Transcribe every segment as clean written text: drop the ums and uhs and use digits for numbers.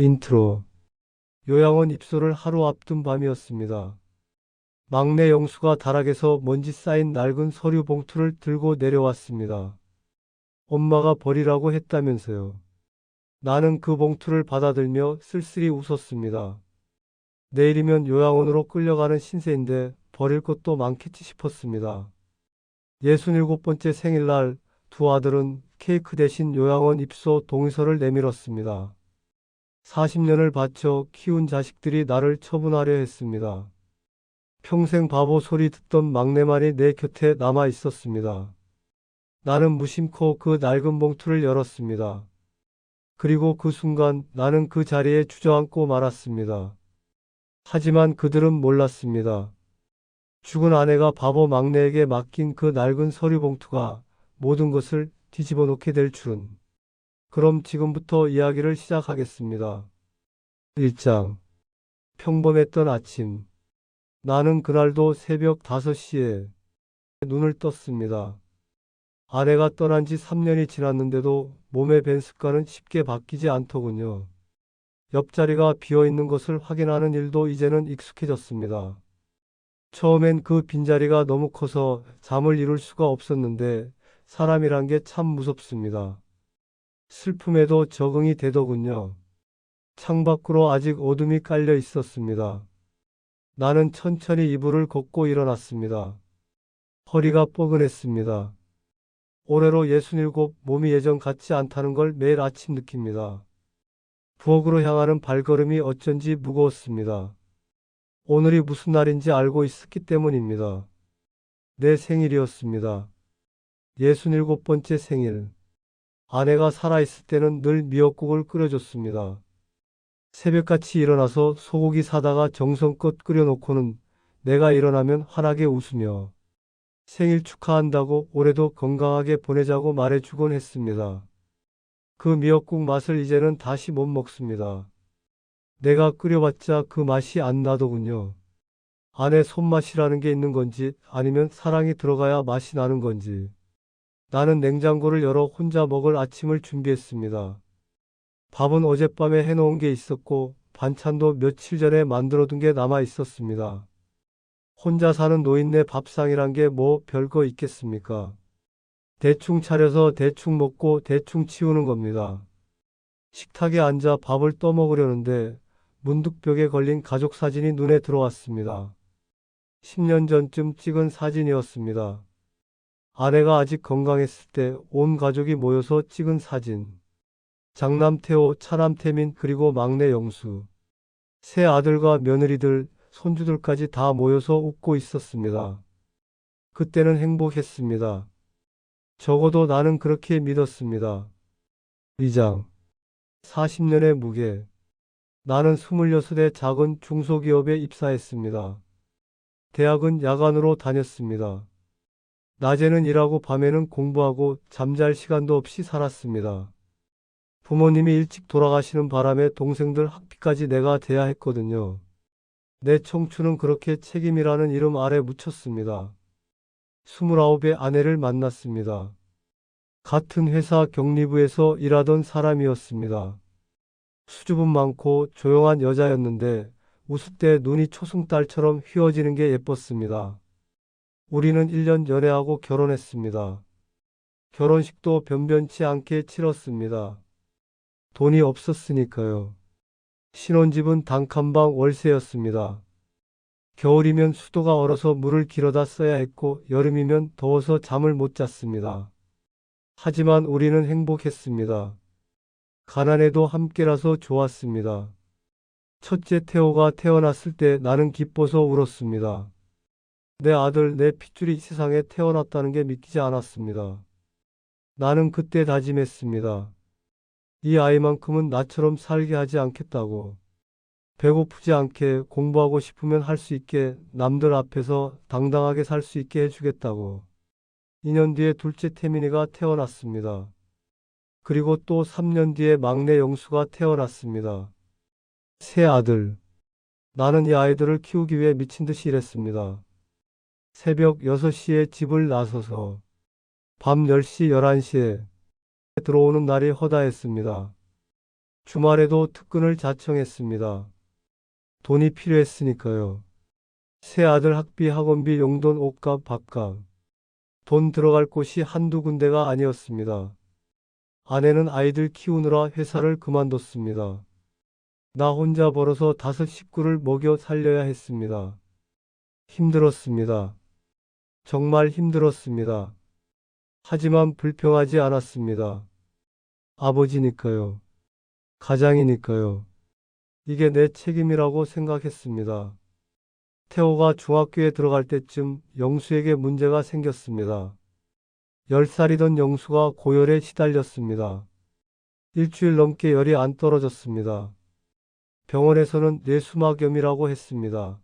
인트로. 요양원 입소를 하루 앞둔 밤이었습니다. 막내 영수가 다락에서 먼지 쌓인 낡은 서류 봉투를 들고 내려왔습니다. 엄마가 버리라고 했다면서요. 나는 그 봉투를 받아들며 쓸쓸히 웃었습니다. 내일이면 요양원으로 끌려가는 신세인데 버릴 것도 많겠지 싶었습니다. 67번째 생일날 두 아들은 케이크 대신 요양원 입소 동의서를 내밀었습니다. 40년을 바쳐 키운 자식들이 나를 처분하려 했습니다. 평생 바보 소리 듣던 막내만이 내 곁에 남아 있었습니다. 나는 무심코 그 낡은 봉투를 열었습니다. 그리고 그 순간 나는 그 자리에 주저앉고 말았습니다. 하지만 그들은 몰랐습니다. 죽은 아내가 바보 막내에게 맡긴 그 낡은 서류 봉투가 모든 것을 뒤집어 놓게 될 줄은. 그럼 지금부터 이야기를 시작하겠습니다. 1장. 평범했던 아침. 나는 그날도 새벽 5시에 눈을 떴습니다. 아내가 떠난 지 3년이 지났는데도 몸의 밴 습관은 쉽게 바뀌지 않더군요. 옆자리가 비어 있는 것을 확인하는 일도 이제는 익숙해졌습니다. 처음엔 그 빈자리가 너무 커서 잠을 이룰 수가 없었는데 사람이란 게 참 무섭습니다. 슬픔에도 적응이 되더군요. 창밖으로 아직 어둠이 깔려 있었습니다. 나는 천천히 이불을 걷고 일어났습니다. 허리가 뻐근했습니다. 올해로 67, 몸이 예전 같지 않다는 걸 매일 아침 느낍니다. 부엌으로 향하는 발걸음이 어쩐지 무거웠습니다. 오늘이 무슨 날인지 알고 있었기 때문입니다. 내 생일이었습니다. 67번째 생일. 아내가 살아있을 때는 늘 미역국을 끓여줬습니다. 새벽같이 일어나서 소고기 사다가 정성껏 끓여놓고는 내가 일어나면 환하게 웃으며 생일 축하한다고 올해도 건강하게 보내자고 말해주곤 했습니다. 그 미역국 맛을 이제는 다시 못 먹습니다. 내가 끓여봤자 그 맛이 안 나더군요. 아내 손맛이라는 게 있는 건지 아니면 사랑이 들어가야 맛이 나는 건지. 나는 냉장고를 열어 혼자 먹을 아침을 준비했습니다. 밥은 어젯밤에 해놓은 게 있었고 반찬도 며칠 전에 만들어둔 게 남아 있었습니다. 혼자 사는 노인네 밥상이란 게 뭐 별거 있겠습니까? 대충 차려서 대충 먹고 대충 치우는 겁니다. 식탁에 앉아 밥을 떠먹으려는데 문득 벽에 걸린 가족 사진이 눈에 들어왔습니다. 10년 전쯤 찍은 사진이었습니다. 아내가 아직 건강했을 때 온 가족이 모여서 찍은 사진. 장남 태호, 차남 태민, 그리고 막내 영수. 세 아들과 며느리들, 손주들까지 다 모여서 웃고 있었습니다. 그때는 행복했습니다. 적어도 나는 그렇게 믿었습니다. 2장. 40년의 무게. 나는 26의 작은 중소기업에 입사했습니다. 대학은 야간으로 다녔습니다. 낮에는 일하고 밤에는 공부하고 잠잘 시간도 없이 살았습니다. 부모님이 일찍 돌아가시는 바람에 동생들 학비까지 내가 대야 했거든요. 내 청춘은 그렇게 책임이라는 이름 아래 묻혔습니다. 29의 아내를 만났습니다. 같은 회사 격리부에서 일하던 사람이었습니다. 수줍음 많고 조용한 여자였는데 웃을 때 눈이 초승달처럼 휘어지는 게 예뻤습니다. 우리는 1년 연애하고 결혼했습니다. 결혼식도 변변치 않게 치렀습니다. 돈이 없었으니까요. 신혼집은 단칸방 월세였습니다. 겨울이면 수도가 얼어서 물을 길어다 써야 했고 여름이면 더워서 잠을 못 잤습니다. 하지만 우리는 행복했습니다. 가난해도 함께라서 좋았습니다. 첫째 태호가 태어났을 때 나는 기뻐서 울었습니다. 내 아들, 내 핏줄이 이 세상에 태어났다는 게 믿기지 않았습니다. 나는 그때 다짐했습니다. 이 아이만큼은 나처럼 살게 하지 않겠다고. 배고프지 않게 공부하고 싶으면 할 수 있게 남들 앞에서 당당하게 살 수 있게 해주겠다고. 2년 뒤에 둘째 태민이가 태어났습니다. 그리고 또 3년 뒤에 막내 영수가 태어났습니다. 세 아들. 나는 이 아이들을 키우기 위해 미친 듯이 일했습니다. 새벽 6시에 집을 나서서 밤 10시, 11시에 들어오는 날이 허다했습니다. 주말에도 특근을 자청했습니다. 돈이 필요했으니까요. 새 아들 학비, 학원비, 용돈, 옷값, 밥값. 돈 들어갈 곳이 한두 군데가 아니었습니다. 아내는 아이들 키우느라 회사를 그만뒀습니다. 나 혼자 벌어서 5 식구를 먹여 살려야 했습니다. 힘들었습니다. 정말 힘들었습니다. 하지만 불평하지 않았습니다. 아버지니까요. 가장이니까요. 이게 내 책임이라고 생각했습니다. 태호가 중학교에 들어갈 때쯤 영수에게 문제가 생겼습니다. 10살이던 영수가 고열에 시달렸습니다. 일주일 넘게 열이 안 떨어졌습니다. 병원에서는 뇌수막염이라고 했습니다.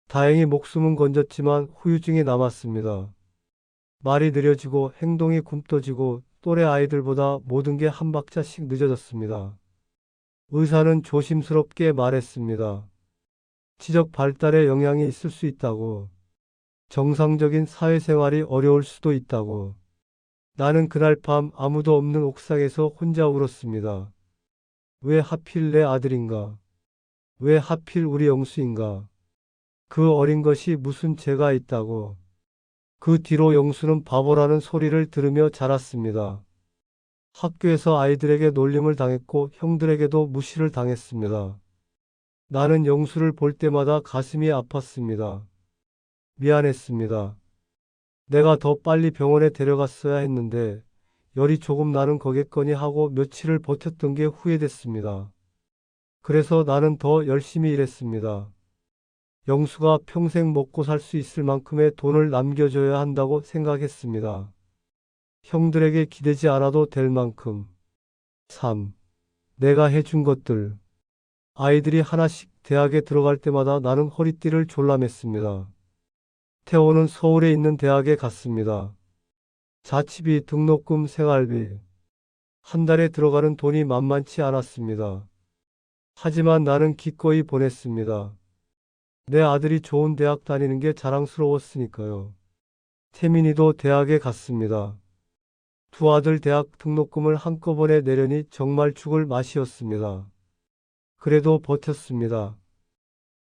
다행히 목숨은 건졌지만 후유증이 남았습니다. 말이 느려지고 행동이 굼떠지고 또래 아이들보다 모든 게 한 박자씩 늦어졌습니다. 의사는 조심스럽게 말했습니다. 지적 발달에 영향이 있을 수 있다고. 정상적인 사회생활이 어려울 수도 있다고. 나는 그날 밤 아무도 없는 옥상에서 혼자 울었습니다. 왜 하필 내 아들인가? 왜 하필 우리 영수인가? 그 어린 것이 무슨 죄가 있다고. 그 뒤로 영수는 바보라는 소리를 들으며 자랐습니다. 학교에서 아이들에게 놀림을 당했고 형들에게도 무시를 당했습니다. 나는 영수를 볼 때마다 가슴이 아팠습니다. 미안했습니다. 내가 더 빨리 병원에 데려갔어야 했는데 열이 조금 나는 거겠거니 하고 며칠을 버텼던 게 후회됐습니다. 그래서 나는 더 열심히 일했습니다. 영수가 평생 먹고 살 수 있을 만큼의 돈을 남겨줘야 한다고 생각했습니다. 형들에게 기대지 않아도 될 만큼. 3. 내가 해준 것들. 아이들이 하나씩 대학에 들어갈 때마다 나는 허리띠를 졸라맸습니다. 태호는 서울에 있는 대학에 갔습니다. 자취비, 등록금, 생활비. 한 달에 들어가는 돈이 만만치 않았습니다. 하지만 나는 기꺼이 보냈습니다. 내 아들이 좋은 대학 다니는 게 자랑스러웠으니까요. 태민이도 대학에 갔습니다. 두 아들 대학 등록금을 한꺼번에 내려니 정말 죽을 맛이었습니다. 그래도 버텼습니다.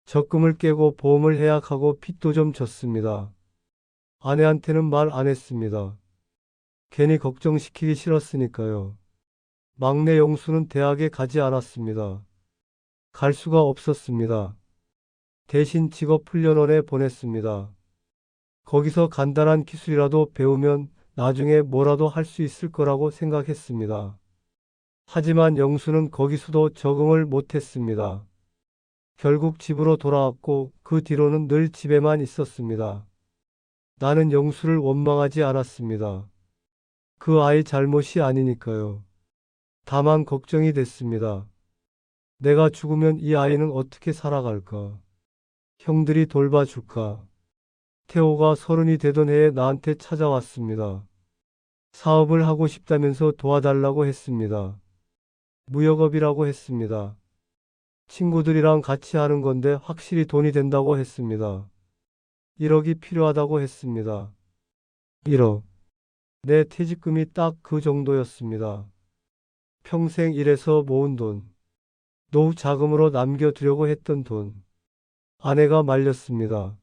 적금을 깨고 보험을 해약하고 빚도 좀 졌습니다. 아내한테는 말 안 했습니다. 괜히 걱정시키기 싫었으니까요. 막내 영수는 대학에 가지 않았습니다. 갈 수가 없었습니다. 대신 직업훈련원에 보냈습니다. 거기서 간단한 기술이라도 배우면 나중에 뭐라도 할 수 있을 거라고 생각했습니다. 하지만 영수는 거기서도 적응을 못했습니다. 결국 집으로 돌아왔고 그 뒤로는 늘 집에만 있었습니다. 나는 영수를 원망하지 않았습니다. 그 아이 잘못이 아니니까요. 다만 걱정이 됐습니다. 내가 죽으면 이 아이는 어떻게 살아갈까? 형들이 돌봐줄까? 태호가 30이 되던 해에 나한테 찾아왔습니다. 사업을 하고 싶다면서 도와달라고 했습니다. 무역업이라고 했습니다. 친구들이랑 같이 하는 건데 확실히 돈이 된다고 했습니다. 1억이 필요하다고 했습니다. 1억. 내 퇴직금이 딱 그 정도였습니다. 평생 일해서 모은 돈. 노후 자금으로 남겨두려고 했던 돈. 아내가 말렸습니다.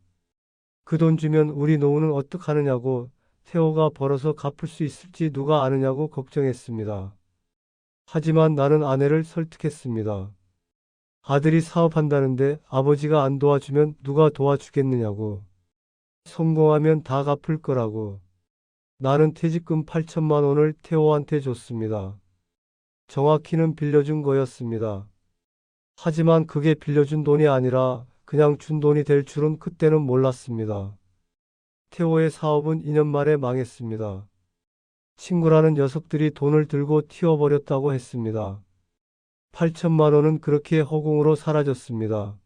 그 돈 주면 우리 노후는 어떡하느냐고, 태호가 벌어서 갚을 수 있을지 누가 아느냐고 걱정했습니다. 하지만 나는 아내를 설득했습니다. 아들이 사업한다는데 아버지가 안 도와주면 누가 도와주겠느냐고. 성공하면 다 갚을 거라고. 나는 퇴직금 8천만 원을 태호한테 줬습니다. 정확히는 빌려준 거였습니다. 하지만 그게 빌려준 돈이 아니라 그냥 준 돈이 될 줄은 그때는 몰랐습니다. 태호의 사업은 2년 만에 망했습니다. 친구라는 녀석들이 돈을 들고 튀어버렸다고 했습니다. 8천만 원은 그렇게 허공으로 사라졌습니다.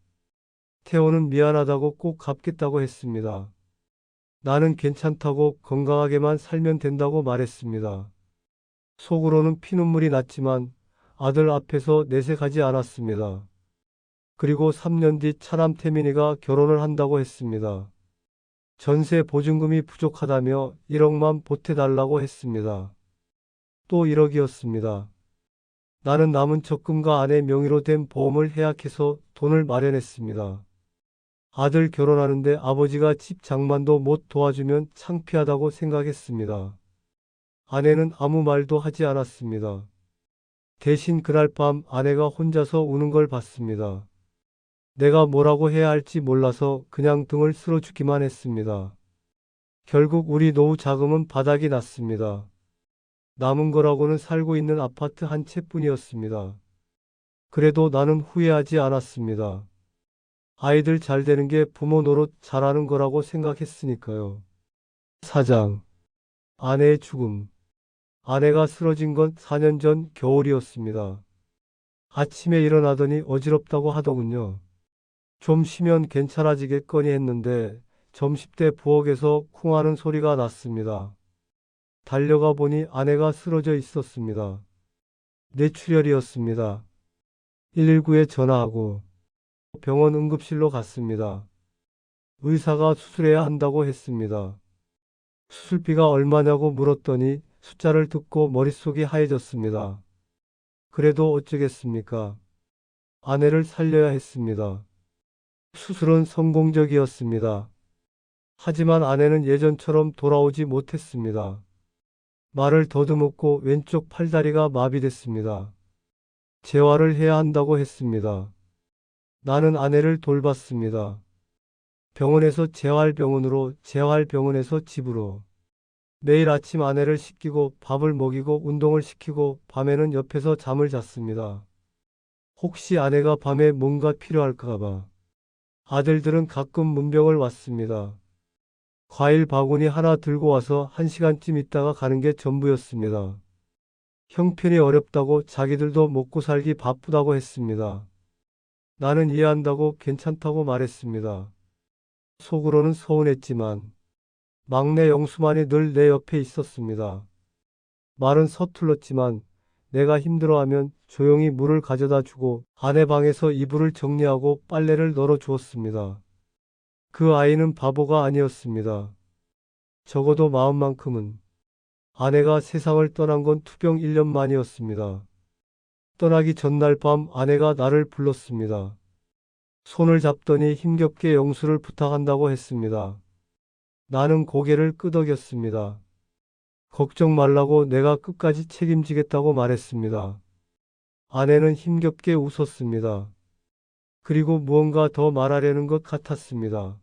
태호는 미안하다고 꼭 갚겠다고 했습니다. 나는 괜찮다고 건강하게만 살면 된다고 말했습니다. 속으로는 피눈물이 났지만 아들 앞에서 내색하지 않았습니다. 그리고 3년 뒤 차남 태민이가 결혼을 한다고 했습니다. 전세 보증금이 부족하다며 1억만 보태달라고 했습니다. 또 1억이었습니다. 나는 남은 적금과 아내 명의로 된 보험을 해약해서 돈을 마련했습니다. 아들 결혼하는데 아버지가 집 장만도 못 도와주면 창피하다고 생각했습니다. 아내는 아무 말도 하지 않았습니다. 대신 그날 밤 아내가 혼자서 우는 걸 봤습니다. 내가 뭐라고 해야 할지 몰라서 그냥 등을 쓸어주기만 했습니다. 결국 우리 노후 자금은 바닥이 났습니다. 남은 거라고는 살고 있는 아파트 한 채뿐이었습니다. 그래도 나는 후회하지 않았습니다. 아이들 잘 되는 게 부모 노릇 잘하는 거라고 생각했으니까요. 사장, 아내의 죽음. 아내가 쓰러진 건 4년 전 겨울이었습니다. 아침에 일어나더니 어지럽다고 하더군요. 좀 쉬면 괜찮아지겠거니 했는데 점심때 부엌에서 쿵하는 소리가 났습니다. 달려가 보니 아내가 쓰러져 있었습니다. 뇌출혈이었습니다. 119에 전화하고 병원 응급실로 갔습니다. 의사가 수술해야 한다고 했습니다. 수술비가 얼마냐고 물었더니 숫자를 듣고 머릿속이 하얘졌습니다. 그래도 어쩌겠습니까? 아내를 살려야 했습니다. 수술은 성공적이었습니다. 하지만 아내는 예전처럼 돌아오지 못했습니다. 말을 더듬었고 왼쪽 팔다리가 마비됐습니다. 재활을 해야 한다고 했습니다. 나는 아내를 돌봤습니다. 병원에서 재활병원으로, 재활병원에서 집으로. 매일 아침 아내를 씻기고 밥을 먹이고 운동을 시키고 밤에는 옆에서 잠을 잤습니다. 혹시 아내가 밤에 뭔가 필요할까 봐. 아들들은 가끔 문병을 왔습니다. 과일 바구니 하나 들고 와서 1시간쯤 있다가 가는 게 전부였습니다. 형편이 어렵다고 자기들도 먹고 살기 바쁘다고 했습니다. 나는 이해한다고 괜찮다고 말했습니다. 속으로는 서운했지만 막내 영수만이 늘 내 옆에 있었습니다. 말은 서툴렀지만 내가 힘들어하면 조용히 물을 가져다 주고 아내 방에서 이불을 정리하고 빨래를 널어 주었습니다. 그 아이는 바보가 아니었습니다. 적어도 마음만큼은. 아내가 세상을 떠난 건 투병 1년 만이었습니다. 떠나기 전날 밤 아내가 나를 불렀습니다. 손을 잡더니 힘겹게 영수를 부탁한다고 했습니다. 나는 고개를 끄덕였습니다. 걱정 말라고 내가 끝까지 책임지겠다고 말했습니다. 아내는 힘겹게 웃었습니다. 그리고 무언가 더 말하려는 것 같았습니다.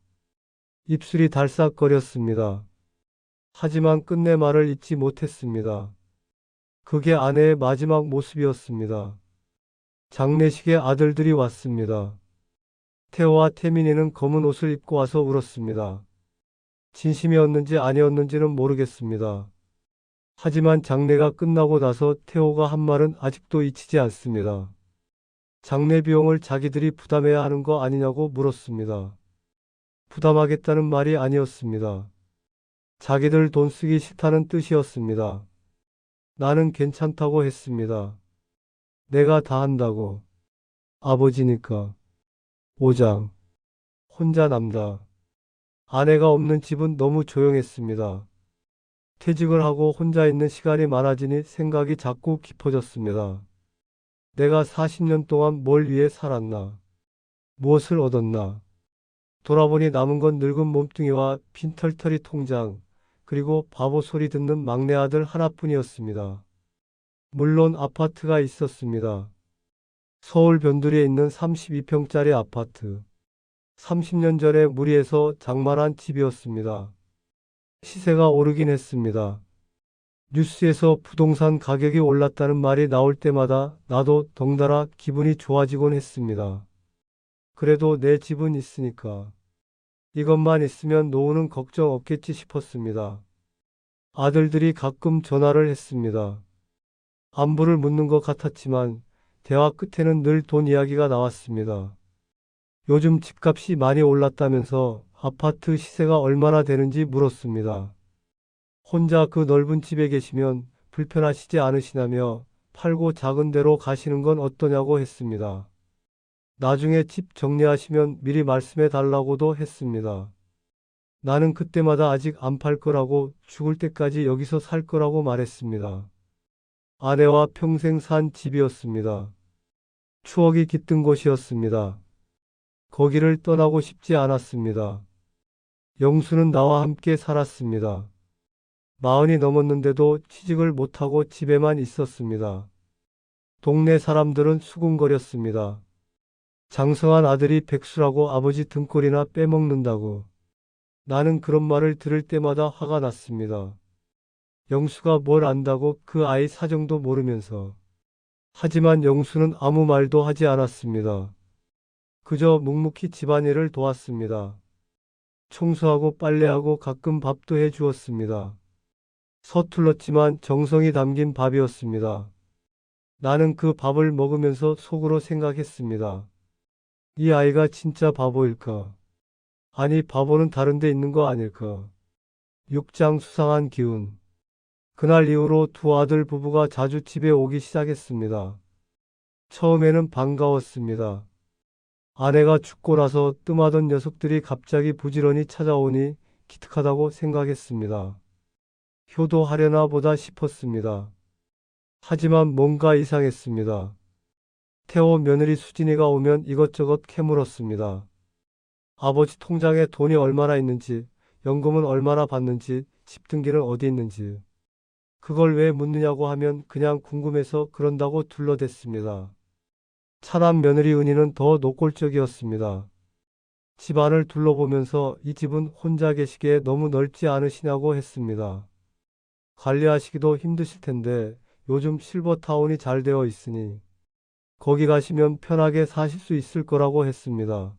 입술이 달싹거렸습니다. 하지만 끝내 말을 잇지 못했습니다. 그게 아내의 마지막 모습이었습니다. 장례식에 아들들이 왔습니다. 태호와 태민이는 검은 옷을 입고 와서 울었습니다. 진심이었는지 아니었는지는 모르겠습니다. 하지만 장례가 끝나고 나서 태호가 한 말은 아직도 잊히지 않습니다. 장례 비용을 자기들이 부담해야 하는 거 아니냐고 물었습니다. 부담하겠다는 말이 아니었습니다. 자기들 돈 쓰기 싫다는 뜻이었습니다. 나는 괜찮다고 했습니다. 내가 다 한다고. 아버지니까. 5장. 혼자 남다. 아내가 없는 집은 너무 조용했습니다. 퇴직을 하고 혼자 있는 시간이 많아지니 생각이 자꾸 깊어졌습니다. 내가 40년 동안 뭘 위해 살았나? 무엇을 얻었나? 돌아보니 남은 건 늙은 몸뚱이와 빈털터리 통장, 그리고 바보 소리 듣는 막내 아들 하나뿐이었습니다. 물론 아파트가 있었습니다. 서울 변두리에 있는 32평짜리 아파트. 30년 전에 무리해서 장만한 집이었습니다. 시세가 오르긴 했습니다. 뉴스에서 부동산 가격이 올랐다는 말이 나올 때마다 나도 덩달아 기분이 좋아지곤 했습니다. 그래도 내 집은 있으니까. 이것만 있으면 노후는 걱정 없겠지 싶었습니다. 아들들이 가끔 전화를 했습니다. 안부를 묻는 것 같았지만 대화 끝에는 늘 돈 이야기가 나왔습니다. 요즘 집값이 많이 올랐다면서 아파트 시세가 얼마나 되는지 물었습니다. 혼자 그 넓은 집에 계시면 불편하시지 않으시냐며 팔고 작은 데로 가시는 건 어떠냐고 했습니다. 나중에 집 정리하시면 미리 말씀해 달라고도 했습니다. 나는 그때마다 아직 안 팔 거라고 죽을 때까지 여기서 살 거라고 말했습니다. 아내와 평생 산 집이었습니다. 추억이 깃든 곳이었습니다. 거기를 떠나고 싶지 않았습니다. 영수는 나와 함께 살았습니다. 마흔이 넘었는데도 취직을 못하고 집에만 있었습니다. 동네 사람들은 수군거렸습니다. 장성한 아들이 백수라고 아버지 등골이나 빼먹는다고. 나는 그런 말을 들을 때마다 화가 났습니다. 영수가 뭘 안다고 그 아이 사정도 모르면서. 하지만 영수는 아무 말도 하지 않았습니다. 그저 묵묵히 집안일을 도왔습니다. 청소하고 빨래하고 가끔 밥도 해 주었습니다. 서툴렀지만 정성이 담긴 밥이었습니다. 나는 그 밥을 먹으면서 속으로 생각했습니다. 이 아이가 진짜 바보일까? 아니, 바보는 다른 데 있는 거 아닐까? 육장 수상한 기운. 그날 이후로 두 아들 부부가 자주 집에 오기 시작했습니다. 처음에는 반가웠습니다. 아내가 죽고 나서 뜸하던 녀석들이 갑자기 부지런히 찾아오니 기특하다고 생각했습니다. 효도하려나 보다 싶었습니다. 하지만 뭔가 이상했습니다. 태호 며느리 수진이가 오면 이것저것 캐물었습니다. 아버지 통장에 돈이 얼마나 있는지, 연금은 얼마나 받는지, 집 등기는 어디 있는지. 그걸 왜 묻느냐고 하면 그냥 궁금해서 그런다고 둘러댔습니다. 차남 며느리 은희는 더 노골적이었습니다. 집안을 둘러보면서 이 집은 혼자 계시기에 너무 넓지 않으시냐고 했습니다. 관리하시기도 힘드실 텐데 요즘 실버타운이 잘 되어 있으니 거기 가시면 편하게 사실 수 있을 거라고 했습니다.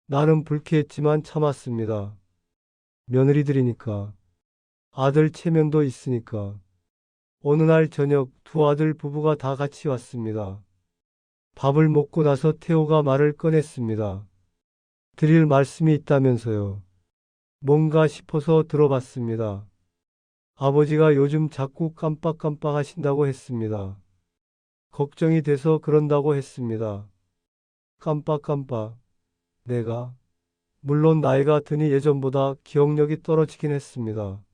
나는 불쾌했지만 참았습니다. 며느리들이니까. 아들 체면도 있으니까. 어느 날 저녁 두 아들 부부가 다 같이 왔습니다. 밥을 먹고 나서 태호가 말을 꺼냈습니다. 드릴 말씀이 있다면서요. 뭔가 싶어서 들어봤습니다. 아버지가 요즘 자꾸 깜빡깜빡 하신다고 했습니다. 걱정이 돼서 그런다고 했습니다. 깜빡깜빡. 내가? 물론 나이가 드니 예전보다 기억력이 떨어지긴 했습니다.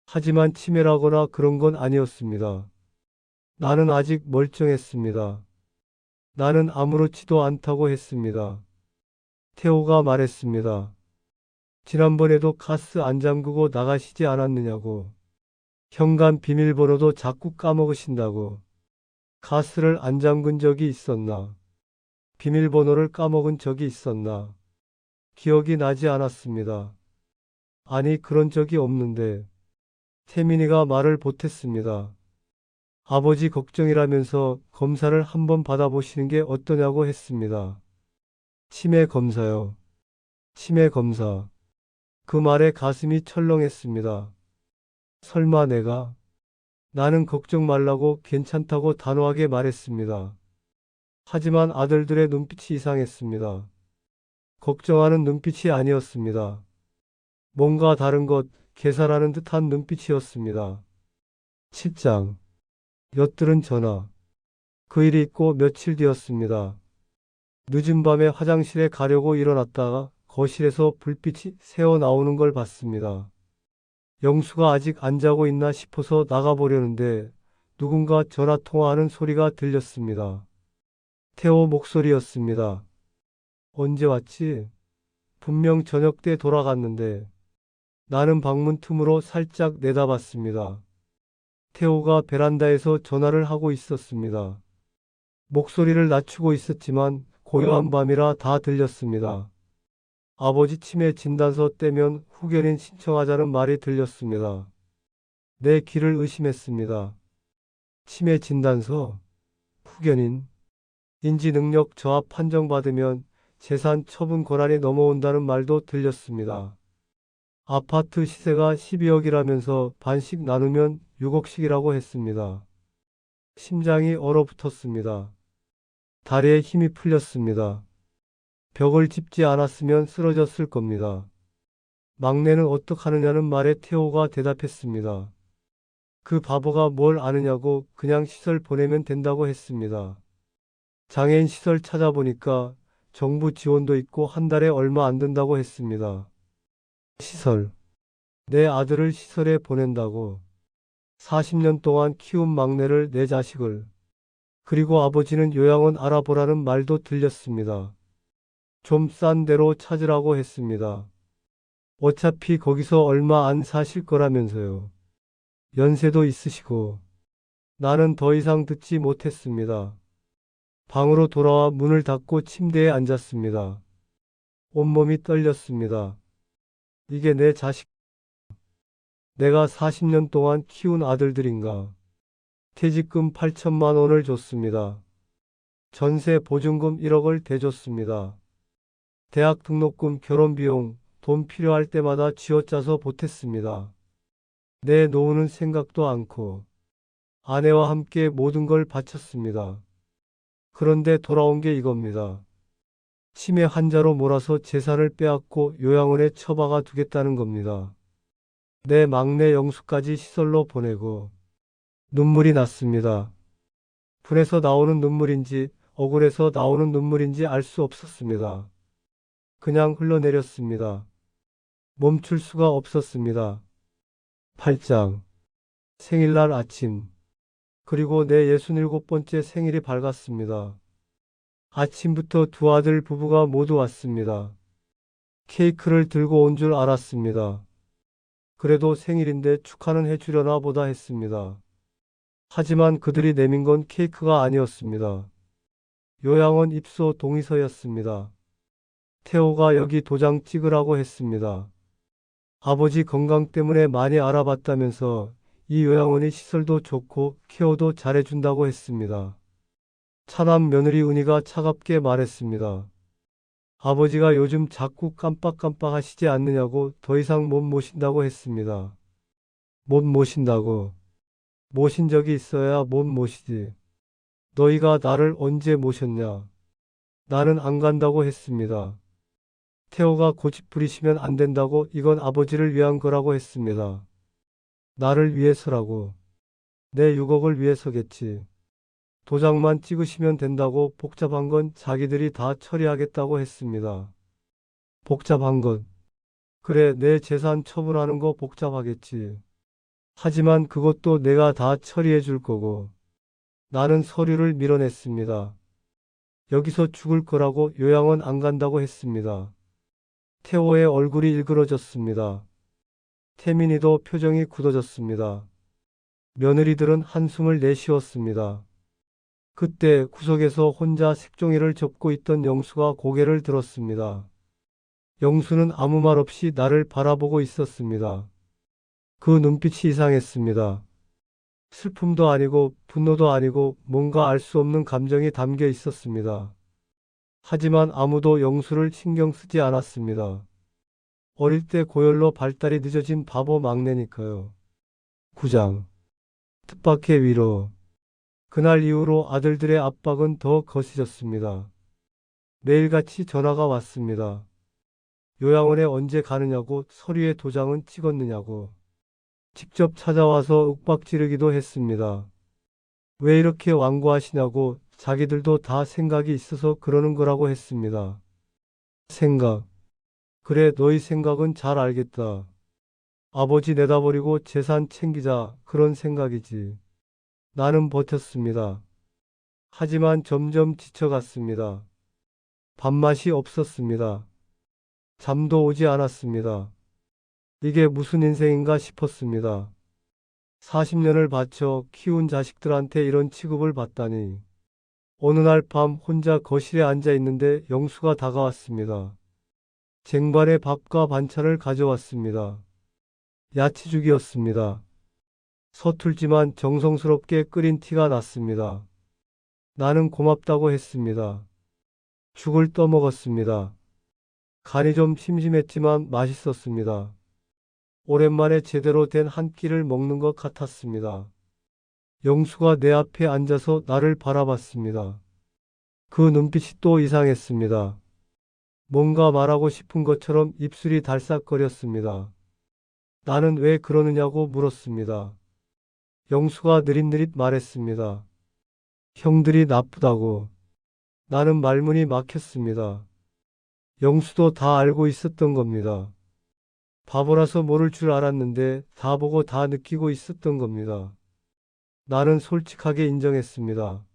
하지만 치매라거나 그런 건 아니었습니다. 나는 아직 멀쩡했습니다. 나는 아무렇지도 않다고 했습니다. 태호가 말했습니다. 지난번에도 가스 안 잠그고 나가시지 않았느냐고. 현관 비밀번호도 자꾸 까먹으신다고. 가스를 안 잠근 적이 있었나? 비밀번호를 까먹은 적이 있었나? 기억이 나지 않았습니다. 아니, 그런 적이 없는데. 태민이가 말을 보탰습니다. 아버지 걱정이라면서 검사를 한번 받아보시는 게 어떠냐고 했습니다. 치매 검사요. 치매 검사. 그 말에 가슴이 철렁했습니다. 설마 내가? 나는 걱정 말라고 괜찮다고 단호하게 말했습니다. 하지만 아들들의 눈빛이 이상했습니다. 걱정하는 눈빛이 아니었습니다. 뭔가 다른 것, 계산하는 듯한 눈빛이었습니다. 7장. 엿들은 전화. 그 일이 있고 며칠 뒤였습니다. 늦은 밤에 화장실에 가려고 일어났다가 거실에서 불빛이 새어 나오는 걸 봤습니다. 영수가 아직 안 자고 있나 싶어서 나가보려는데 누군가 전화 통화하는 소리가 들렸습니다. 태호 목소리였습니다. 언제 왔지? 분명 저녁 때 돌아갔는데. 나는 방문 틈으로 살짝 내다봤습니다. 태호가 베란다에서 전화를 하고 있었습니다. 목소리를 낮추고 있었지만 고요한 밤이라 다 들렸습니다. 아버지 치매 진단서 떼면 후견인 신청하자는 말이 들렸습니다. 내 귀를 의심했습니다. 치매 진단서, 후견인, 인지능력 저하 판정받으면 재산 처분 권한이 넘어온다는 말도 들렸습니다. 아파트 시세가 12억이라면서 반씩 나누면 6억씩이라고 했습니다. 심장이 얼어붙었습니다. 다리에 힘이 풀렸습니다. 벽을 짚지 않았으면 쓰러졌을 겁니다. 막내는 어떡하느냐는 말에 태호가 대답했습니다. 그 바보가 뭘 아느냐고 그냥 시설 보내면 된다고 했습니다. 장애인 시설 찾아보니까 정부 지원도 있고 한 달에 얼마 안 든다고 했습니다. 시설. 내 아들을 시설에 보낸다고. 40년 동안 키운 막내를 내 자식을. 그리고 아버지는 요양원 알아보라는 말도 들렸습니다. 좀 싼 데로 찾으라고 했습니다. 어차피 거기서 얼마 안 사실 거라면서요. 연세도 있으시고. 나는 더 이상 듣지 못했습니다. 방으로 돌아와 문을 닫고 침대에 앉았습니다. 온몸이 떨렸습니다. 이게 내 자식, 내가 40년 동안 키운 아들들인가. 퇴직금 8천만 원을 줬습니다. 전세 보증금 1억을 대줬습니다. 대학 등록금, 결혼비용, 돈 필요할 때마다 쥐어짜서 보탰습니다. 내 노후는 생각도 않고 아내와 함께 모든 걸 바쳤습니다. 그런데 돌아온 게 이겁니다. 치매 환자로 몰아서 재산을 빼앗고 요양원에 처박아 두겠다는 겁니다. 내 막내 영수까지 시설로 보내고 눈물이 났습니다. 분해서 나오는 눈물인지 억울해서 나오는 눈물인지 알 수 없었습니다. 그냥 흘러내렸습니다. 멈출 수가 없었습니다. 8장 생일날 아침 그리고 내 67번째 생일이 밝았습니다. 아침부터 두 아들 부부가 모두 왔습니다. 케이크를 들고 온 줄 알았습니다. 그래도 생일인데 축하는 해주려나 보다 했습니다. 하지만 그들이 내민 건 케이크가 아니었습니다. 요양원 입소 동의서였습니다. 태호가 여기 도장 찍으라고 했습니다. 아버지 건강 때문에 많이 알아봤다면서 이 요양원이 시설도 좋고 케어도 잘해준다고 했습니다. 차남 며느리 은희가 차갑게 말했습니다. 아버지가 요즘 자꾸 깜빡깜빡 하시지 않느냐고 더 이상 못 모신다고 했습니다. 못 모신다고. 모신 적이 있어야 못 모시지. 너희가 나를 언제 모셨냐? 나는 안 간다고 했습니다. 태호가 고집 부리시면 안 된다고 이건 아버지를 위한 거라고 했습니다. 나를 위해서라고. 내 6억을 위해서겠지. 도장만 찍으시면 된다고 복잡한 건 자기들이 다 처리하겠다고 했습니다. 복잡한 것. 그래, 내 재산 처분하는 거 복잡하겠지. 하지만 그것도 내가 다 처리해 줄 거고. 나는 서류를 밀어냈습니다. 여기서 죽을 거라고 요양원 안 간다고 했습니다. 태호의 얼굴이 일그러졌습니다. 태민이도 표정이 굳어졌습니다. 며느리들은 한숨을 내쉬었습니다. 그때 구석에서 혼자 색종이를 접고 있던 영수가 고개를 들었습니다. 영수는 아무 말 없이 나를 바라보고 있었습니다. 그 눈빛이 이상했습니다. 슬픔도 아니고 분노도 아니고 뭔가 알 수 없는 감정이 담겨 있었습니다. 하지만 아무도 영수를 신경 쓰지 않았습니다. 어릴 때 고열로 발달이 늦어진 바보 막내니까요. 9장 뜻밖의 위로. 그날 이후로 아들들의 압박은 더 거세졌습니다. 매일같이 전화가 왔습니다. 요양원에 언제 가느냐고, 서류에 도장은 찍었느냐고. 직접 찾아와서 윽박지르기도 했습니다. 왜 이렇게 완고하시냐고, 자기들도 다 생각이 있어서 그러는 거라고 했습니다. 생각. 그래, 너희 생각은 잘 알겠다. 아버지 내다버리고 재산 챙기자, 그런 생각이지. 나는 버텼습니다. 하지만 점점 지쳐갔습니다. 밥맛이 없었습니다. 잠도 오지 않았습니다. 이게 무슨 인생인가 싶었습니다. 40년을 바쳐 키운 자식들한테 이런 취급을 받다니. 어느 날 밤 혼자 거실에 앉아 있는데 영수가 다가왔습니다. 쟁반에 밥과 반찬을 가져왔습니다. 야채죽이었습니다. 서툴지만 정성스럽게 끓인 티가 났습니다. 나는 고맙다고 했습니다. 죽을 떠먹었습니다. 간이 좀 심심했지만 맛있었습니다. 오랜만에 제대로 된 한 끼를 먹는 것 같았습니다. 영수가 내 앞에 앉아서 나를 바라봤습니다. 그 눈빛이 또 이상했습니다. 뭔가 말하고 싶은 것처럼 입술이 달싹거렸습니다. 나는 왜 그러느냐고 물었습니다. 영수가 느릿느릿 말했습니다. 형들이 나쁘다고. 나는 말문이 막혔습니다. 영수도 다 알고 있었던 겁니다. 바보라서 모를 줄 알았는데 다 보고 다 느끼고 있었던 겁니다. 나는 솔직하게 인정했습니다.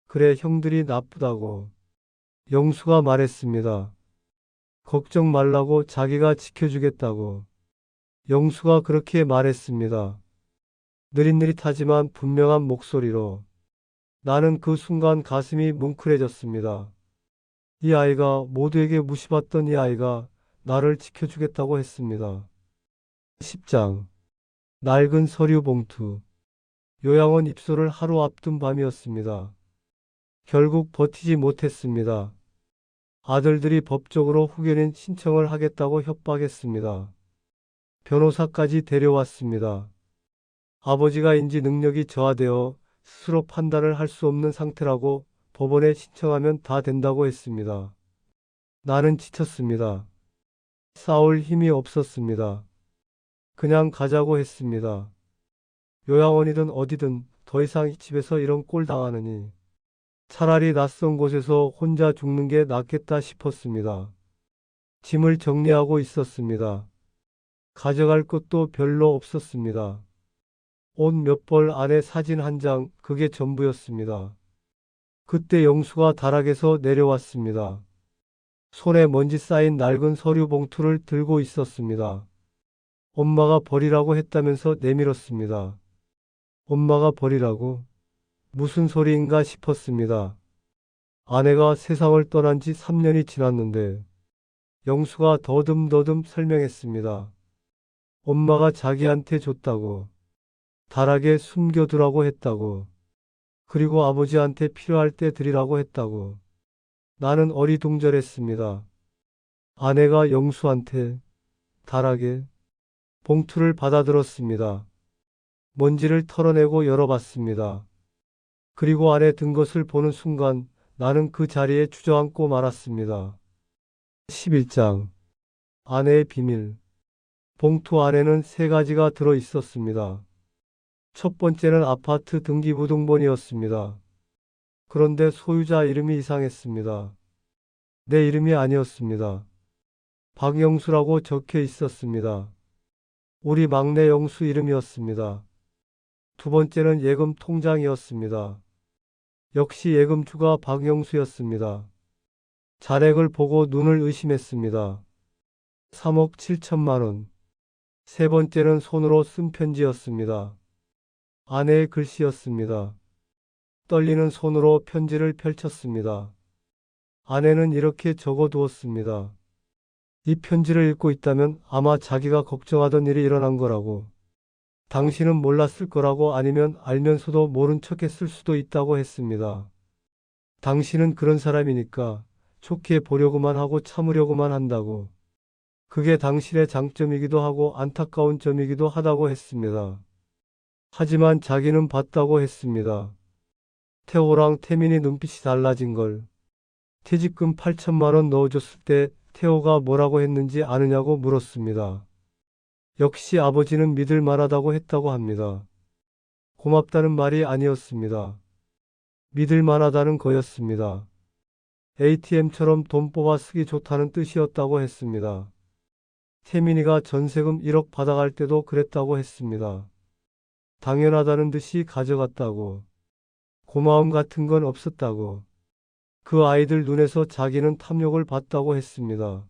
그래, 형들이 나쁘다고. 영수가 말했습니다. 걱정 말라고, 자기가 지켜주겠다고. 영수가 그렇게 말했습니다. 느릿느릿하지만 분명한 목소리로. 나는 그 순간 가슴이 뭉클해졌습니다. 이 아이가, 모두에게 무시받던 이 아이가 나를 지켜주겠다고 했습니다. 10장. 낡은 서류 봉투. 요양원 입소를 하루 앞둔 밤이었습니다. 결국 버티지 못했습니다. 아들들이 법적으로 후견인 신청을 하겠다고 협박했습니다. 변호사까지 데려왔습니다. 아버지가 인지 능력이 저하되어 스스로 판단을 할 수 없는 상태라고 법원에 신청하면 다 된다고 했습니다. 나는 지쳤습니다. 싸울 힘이 없었습니다. 그냥 가자고 했습니다. 요양원이든 어디든 더 이상 이 집에서 이런 꼴 당하느니 차라리 낯선 곳에서 혼자 죽는 게 낫겠다 싶었습니다. 짐을 정리하고 있었습니다. 가져갈 것도 별로 없었습니다. 옷 몇 벌, 안에 사진 한 장, 그게 전부였습니다. 그때 영수가 다락에서 내려왔습니다. 손에 먼지 쌓인 낡은 서류 봉투를 들고 있었습니다. 엄마가 버리라고 했다면서 내밀었습니다. 엄마가 버리라고? 무슨 소리인가 싶었습니다. 아내가 세상을 떠난 지 3년이 지났는데 영수가 더듬더듬 설명했습니다. 엄마가 자기한테 줬다고. 다락에 숨겨두라고 했다고. 그리고 아버지한테 필요할 때 드리라고 했다고. 나는 어리둥절했습니다. 아내가 영수한테 다락에 봉투를 받아들었습니다. 먼지를 털어내고 열어봤습니다. 그리고 안에 든 것을 보는 순간 나는 그 자리에 주저앉고 말았습니다. 11장. 아내의 비밀. 봉투 안에는 세 가지가 들어 있었습니다. 첫 번째는 아파트 등기부등본이었습니다. 그런데 소유자 이름이 이상했습니다. 내 이름이 아니었습니다. 박영수라고 적혀 있었습니다. 우리 막내 영수 이름이었습니다. 두 번째는 예금 통장이었습니다. 역시 예금주가 박영수였습니다. 잔액을 보고 눈을 의심했습니다. 3억 7천만 원. 세 번째는 손으로 쓴 편지였습니다. 아내의 글씨였습니다. 떨리는 손으로 편지를 펼쳤습니다. 아내는 이렇게 적어두었습니다. 이 편지를 읽고 있다면 아마 자기가 걱정하던 일이 일어난 거라고. 당신은 몰랐을 거라고, 아니면 알면서도 모른 척 했을 수도 있다고 했습니다. 당신은 그런 사람이니까 좋게 보려고만 하고 참으려고만 한다고. 그게 당신의 장점이기도 하고 안타까운 점이기도 하다고 했습니다. 하지만 자기는 봤다고 했습니다. 태호랑 태민이 눈빛이 달라진 걸. 퇴직금 8천만 원 넣어줬을 때 태호가 뭐라고 했는지 아느냐고 물었습니다. 역시 아버지는 믿을 만하다고 했다고 합니다. 고맙다는 말이 아니었습니다. 믿을 만하다는 거였습니다. ATM처럼 돈 뽑아 쓰기 좋다는 뜻이었다고 했습니다. 태민이가 전세금 1억 받아갈 때도 그랬다고 했습니다. 당연하다는 듯이 가져갔다고. 고마움 같은 건 없었다고. 그 아이들 눈에서 자기는 탐욕을 받다고 했습니다.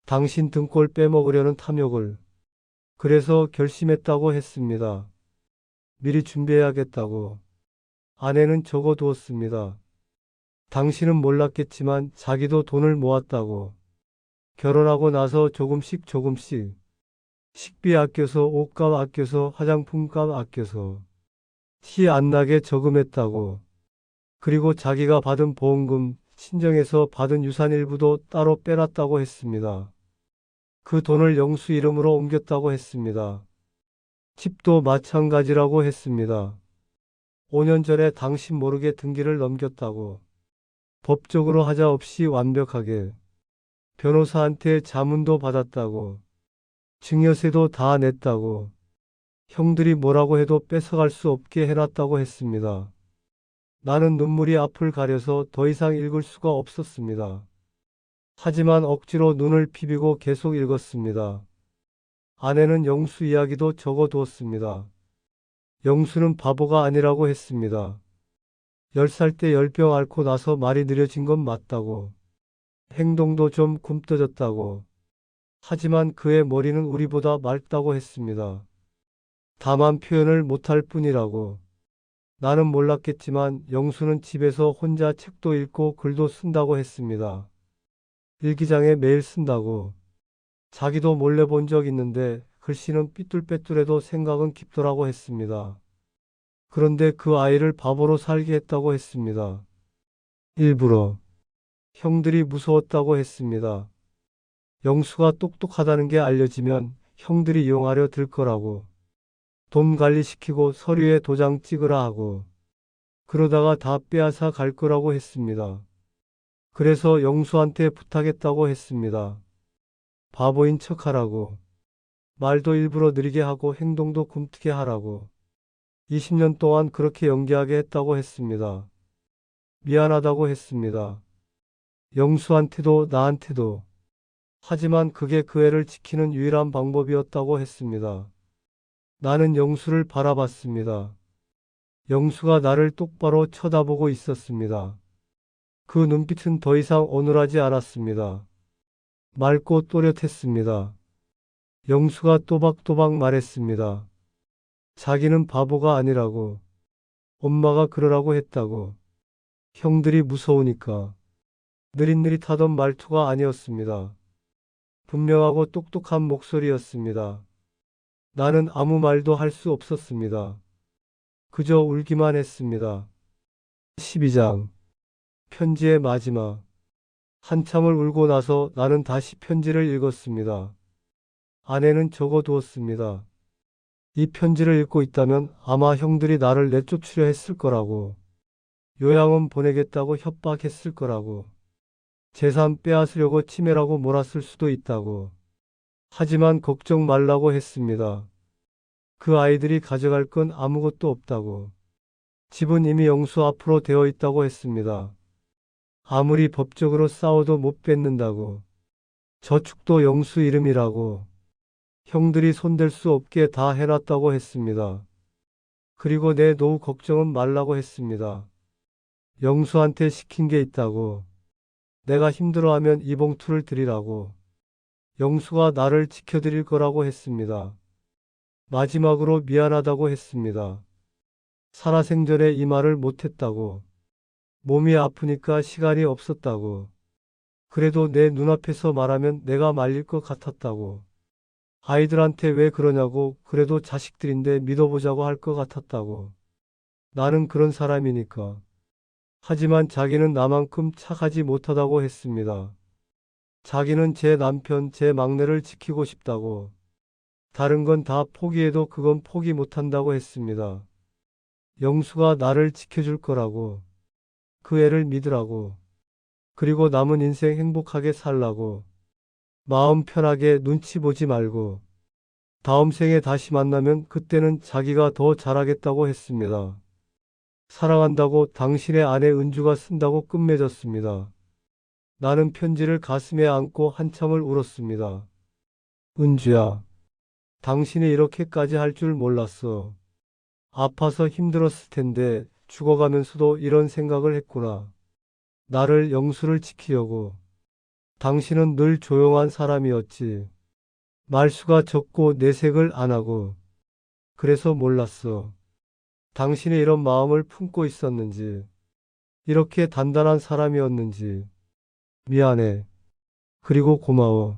당신 등골 빼먹으려는 탐욕을. 그래서 결심했다고 했습니다. 미리 준비해야겠다고. 아내는 적어두었습니다. 당신은 몰랐겠지만 자기도 돈을 모았다고. 결혼하고 나서 조금씩 조금씩. 식비 아껴서, 옷값 아껴서, 화장품값 아껴서. 티 안 나게 저금했다고. 그리고 자기가 받은 보험금, 친정에서 받은 유산 일부도 따로 빼놨다고 했습니다. 그 돈을 영수 이름으로 옮겼다고 했습니다. 집도 마찬가지라고 했습니다. 5년 전에 당신 모르게 등기를 넘겼다고. 법적으로 하자 없이 완벽하게. 변호사한테 자문도 받았다고. 증여세도 다 냈다고. 형들이 뭐라고 해도 뺏어갈 수 없게 해놨다고 했습니다. 나는 눈물이 앞을 가려서 더 이상 읽을 수가 없었습니다. 하지만 억지로 눈을 비비고 계속 읽었습니다. 아내는 영수 이야기도 적어두었습니다. 영수는 바보가 아니라고 했습니다. 10살 때 열병 앓고 나서 말이 느려진 건 맞다고. 행동도 좀 굼떠졌다고. 하지만 그의 머리는 우리보다 맑다고 했습니다. 다만 표현을 못할 뿐이라고. 나는 몰랐겠지만 영수는 집에서 혼자 책도 읽고 글도 쓴다고 했습니다. 일기장에 매일 쓴다고. 자기도 몰래 본 적 있는데 글씨는 삐뚤빼뚤해도 생각은 깊더라고 했습니다. 그런데 그 아이를 바보로 살게 했다고 했습니다. 일부러. 형들이 무서웠다고 했습니다. 영수가 똑똑하다는 게 알려지면 형들이 이용하려 들 거라고. 돈 관리시키고 서류에 도장 찍으라 하고. 그러다가 다 빼앗아 갈 거라고 했습니다. 그래서 영수한테 부탁했다고 했습니다. 바보인 척하라고. 말도 일부러 느리게 하고 행동도 굼뜨게 하라고. 20년 동안 그렇게 연기하게 했다고 했습니다. 미안하다고 했습니다. 영수한테도 나한테도. 하지만 그게 그 애를 지키는 유일한 방법이었다고 했습니다. 나는 영수를 바라봤습니다. 영수가 나를 똑바로 쳐다보고 있었습니다. 그 눈빛은 더 이상 어눌하지 않았습니다. 맑고 또렷했습니다. 영수가 또박또박 말했습니다. 자기는 바보가 아니라고. 엄마가 그러라고 했다고. 형들이 무서우니까. 느릿느릿하던 말투가 아니었습니다. 분명하고 똑똑한 목소리였습니다. 나는 아무 말도 할 수 없었습니다. 그저 울기만 했습니다. 12장. 편지의 마지막. 한참을 울고 나서 나는 다시 편지를 읽었습니다. 아내는 적어두었습니다. 이 편지를 읽고 있다면 아마 형들이 나를 내쫓으려 했을 거라고. 요양원 보내겠다고 협박했을 거라고. 재산 빼앗으려고 치매라고 몰았을 수도 있다고. 하지만 걱정 말라고 했습니다. 그 아이들이 가져갈 건 아무것도 없다고. 집은 이미 영수 앞으로 되어 있다고 했습니다. 아무리 법적으로 싸워도 못 뺏는다고. 저축도 영수 이름이라고. 형들이 손댈 수 없게 다 해놨다고 했습니다. 그리고 내 노후 걱정은 말라고 했습니다. 영수한테 시킨 게 있다고. 내가 힘들어하면 이 봉투를 드리라고. 영수가 나를 지켜드릴 거라고 했습니다. 마지막으로 미안하다고 했습니다. 살아생전에 이 말을 못했다고. 몸이 아프니까 시간이 없었다고. 그래도 내 눈앞에서 말하면 내가 말릴 것 같았다고. 아이들한테 왜 그러냐고 그래도 자식들인데 믿어보자고 할 것 같았다고. 나는 그런 사람이니까. 하지만 자기는 나만큼 착하지 못하다고 했습니다. 자기는 제 남편, 제 막내를 지키고 싶다고. 다른 건 다 포기해도 그건 포기 못한다고 했습니다. 영수가 나를 지켜줄 거라고. 그 애를 믿으라고. 그리고 남은 인생 행복하게 살라고. 마음 편하게 눈치 보지 말고. 다음 생에 다시 만나면 그때는 자기가 더 잘하겠다고 했습니다. 사랑한다고 당신의 아내 은주가 쓴다고 끝맺었습니다. 나는 편지를 가슴에 안고 한참을 울었습니다. 은주야, 당신이 이렇게까지 할 줄 몰랐어. 아파서 힘들었을 텐데 죽어가면서도 이런 생각을 했구나. 나를 영수를 지키려고. 당신은 늘 조용한 사람이었지. 말수가 적고 내색을 안 하고. 그래서 몰랐어. 당신이 이런 마음을 품고 있었는지. 이렇게 단단한 사람이었는지. 미안해. 그리고 고마워.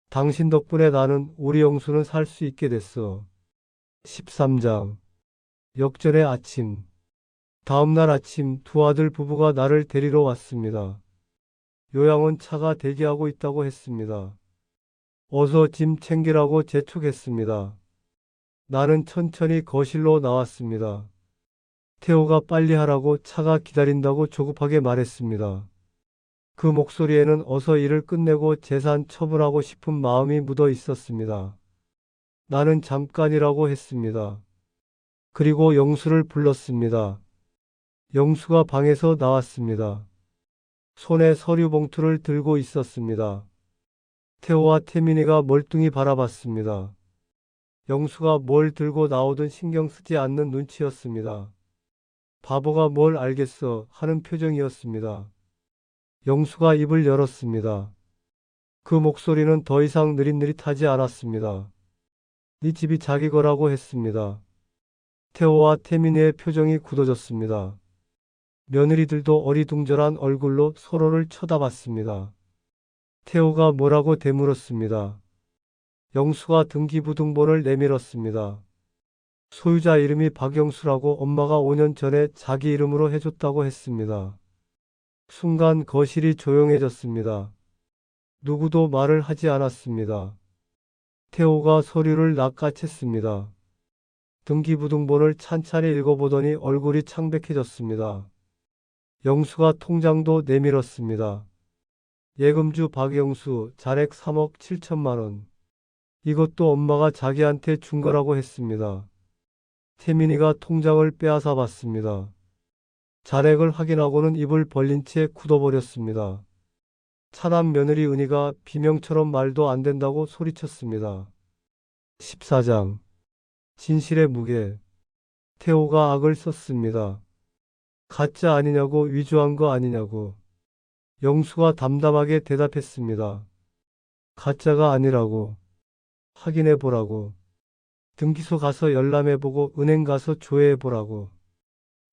당신 덕분에 나는 우리 영수는 살 수 있게 됐어. 13장. 역전의 아침. 다음날 아침 두 아들 부부가 나를 데리러 왔습니다. 요양원 차가 대기하고 있다고 했습니다. 어서 짐 챙기라고 재촉했습니다. 나는 천천히 거실로 나왔습니다. 태호가 빨리 하라고 차가 기다린다고 조급하게 말했습니다. 그 목소리에는 어서 일을 끝내고 재산 처분하고 싶은 마음이 묻어 있었습니다. 나는 잠깐이라고 했습니다. 그리고 영수를 불렀습니다. 영수가 방에서 나왔습니다. 손에 서류 봉투를 들고 있었습니다. 태호와 태민이가 멀뚱히 바라봤습니다. 영수가 뭘 들고 나오든 신경 쓰지 않는 눈치였습니다. 바보가 뭘 알겠어 하는 표정이었습니다. 영수가 입을 열었습니다. 그 목소리는 더 이상 느릿느릿하지 않았습니다. 네 집이 자기 거라고 했습니다. 태호와 태민이의 표정이 굳어졌습니다. 며느리들도 어리둥절한 얼굴로 서로를 쳐다봤습니다. 태호가 뭐라고 되물었습니다. 영수가 등기부등본을 내밀었습니다. 소유자 이름이 박영수라고 엄마가 5년 전에 자기 이름으로 해줬다고 했습니다. 순간 거실이 조용해졌습니다. 누구도 말을 하지 않았습니다. 태호가 서류를 낚아챘습니다. 등기부등본을 찬찬히 읽어보더니 얼굴이 창백해졌습니다. 영수가 통장도 내밀었습니다. 예금주 박영수 잔액 3억 7천만 원. 이것도 엄마가 자기한테 준 거라고 했습니다. 태민이가 통장을 빼앗아 봤습니다. 잔액을 확인하고는 입을 벌린 채 굳어버렸습니다. 차남 며느리 은희가 비명처럼 말도 안 된다고 소리쳤습니다. 14장 진실의 무게. 태호가 악을 썼습니다. 가짜 아니냐고 위조한 거 아니냐고. 영수가 담담하게 대답했습니다. 가짜가 아니라고. 확인해 보라고. 등기소 가서 열람해보고 은행 가서 조회해보라고.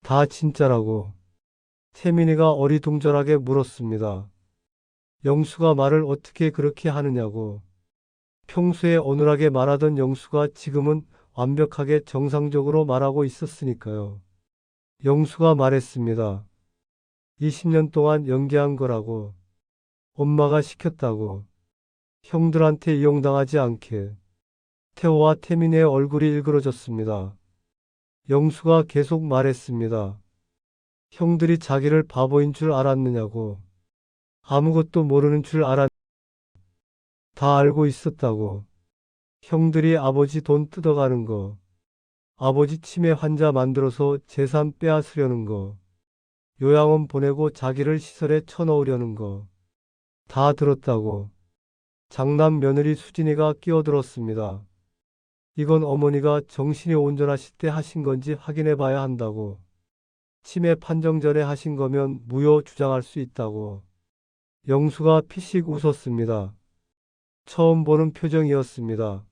다 진짜라고. 태민이가 어리둥절하게 물었습니다. 영수가 말을 어떻게 그렇게 하느냐고. 평소에 어눌하게 말하던 영수가 지금은 완벽하게 정상적으로 말하고 있었으니까요. 영수가 말했습니다. 20년 동안 연기한 거라고. 엄마가 시켰다고. 형들한테 이용당하지 않게. 태호와 태민의 얼굴이 일그러졌습니다. 영수가 계속 말했습니다. 형들이 자기를 바보인 줄 알았느냐고. 아무것도 모르는 줄 다 알고 있었다고. 형들이 아버지 돈 뜯어가는 거. 아버지 치매 환자 만들어서 재산 빼앗으려는 거. 요양원 보내고 자기를 시설에 쳐넣으려는 거. 다 들었다고. 장남 며느리 수진이가 끼어들었습니다. 이건 어머니가 정신이 온전하실 때 하신 건지 확인해 봐야 한다고. 치매 판정 전에 하신 거면 무효 주장할 수 있다고. 영수가 피식 웃었습니다. 처음 보는 표정이었습니다.